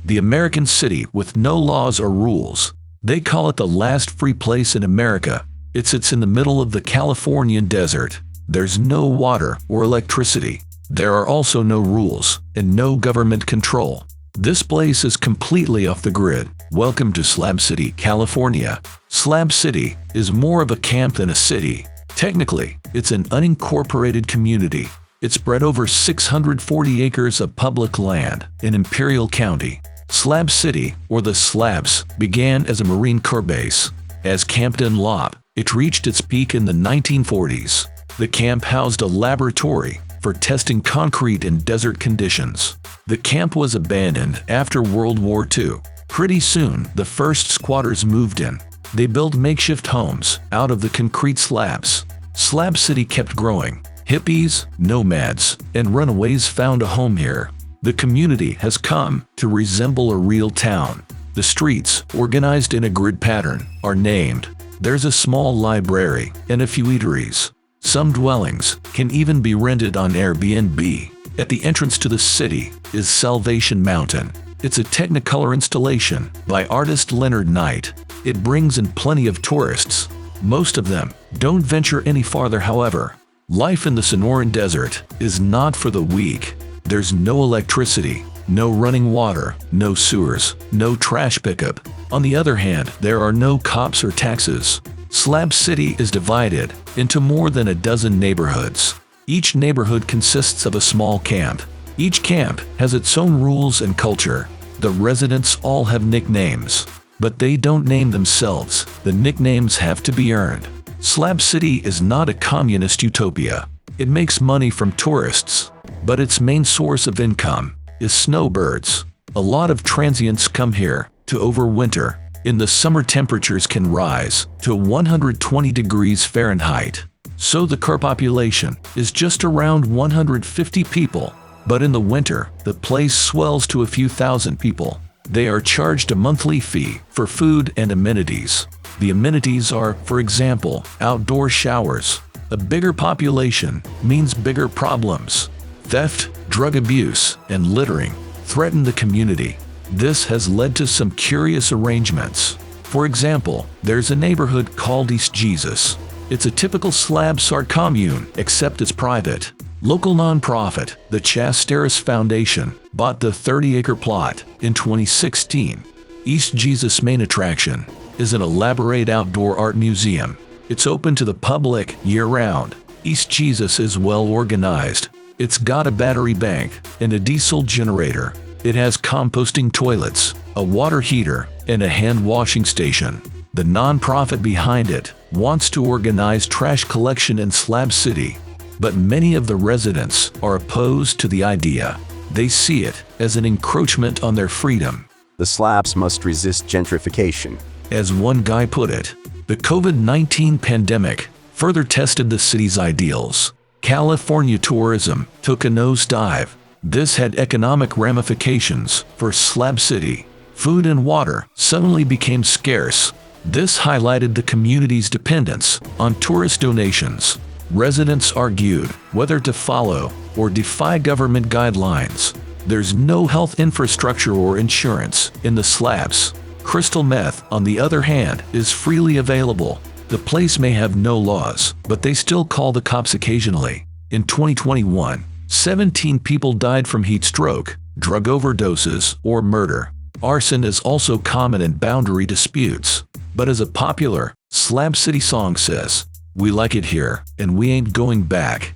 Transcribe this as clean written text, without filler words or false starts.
the American city with no laws or rules. They call it the last free place in America. It sits in the middle of the Californian desert. There's no water or electricity. There are also no rules and no government control. This place is completely off the grid. Welcome to Slab City, California. Slab City is more of a camp than a city. Technically, it's an unincorporated community. It's spread over 640 acres of public land in Imperial County. Slab City, or the Slabs, began as a Marine Corps base. As Camp Dunlop, it reached its peak in the 1940s. The camp housed a laboratory for testing concrete in desert conditions. The camp was abandoned after World War II. Pretty soon, the first squatters moved in. They built makeshift homes out of the concrete slabs. Slab City kept growing. Hippies, nomads, and runaways found a home here. The community has come to resemble a real town. The streets, organized in a grid pattern, are named. There's a small library and a few eateries. Some dwellings can even be rented on Airbnb. At the entrance to the city is Salvation Mountain. It's a Technicolor installation by artist Leonard Knight. It brings in plenty of tourists. Most of them don't venture any farther, however. Life in the Sonoran Desert is not for the weak. There's no electricity, no running water, no sewers, no trash pickup. On the other hand, there are no cops or taxes. Slab City is divided into more than a dozen neighborhoods. Each neighborhood consists of a small camp. Each camp has its own rules and culture. The residents all have nicknames, but they don't name themselves. The nicknames have to be earned. Slab City is not a communist utopia. It makes money from tourists, but its main source of income is snowbirds. A lot of transients come here to overwinter. In the summer, temperatures can rise to 120 degrees Fahrenheit. So the car population is just around 150 people. But in the winter, the place swells to a few thousand people. They are charged a monthly fee for food and amenities. The amenities are, for example, outdoor showers. A bigger population means bigger problems. Theft, drug abuse, and littering threaten the community. This has led to some curious arrangements. For example, there's a neighborhood called East Jesus. It's a typical slab sart commune, except it's private. Local nonprofit, the Chasteris Foundation, bought the 30-acre plot in 2016. East Jesus' main attraction is an elaborate outdoor art museum. It's open to the public year-round. East Jesus is well organized. It's got a battery bank and a diesel generator. It has composting toilets, a water heater, and a hand-washing station. The nonprofit behind it wants to organize trash collection in Slab City, but many of the residents are opposed to the idea. They see it as an encroachment on their freedom. The slabs must resist gentrification. As one guy put it, the COVID-19 pandemic further tested the city's ideals. California tourism took a nosedive. This had economic ramifications for Slab City. Food and water suddenly became scarce. This highlighted the community's dependence on tourist donations. Residents argued whether to follow or defy government guidelines. There's no health infrastructure or insurance in the slabs. Crystal meth, on the other hand, is freely available. The place may have no laws, but they still call the cops occasionally. In 2021, 17 people died from heat stroke, drug overdoses, or murder. Arson is also common in boundary disputes. But as a popular Slab City song says, "We like it here, and we ain't going back."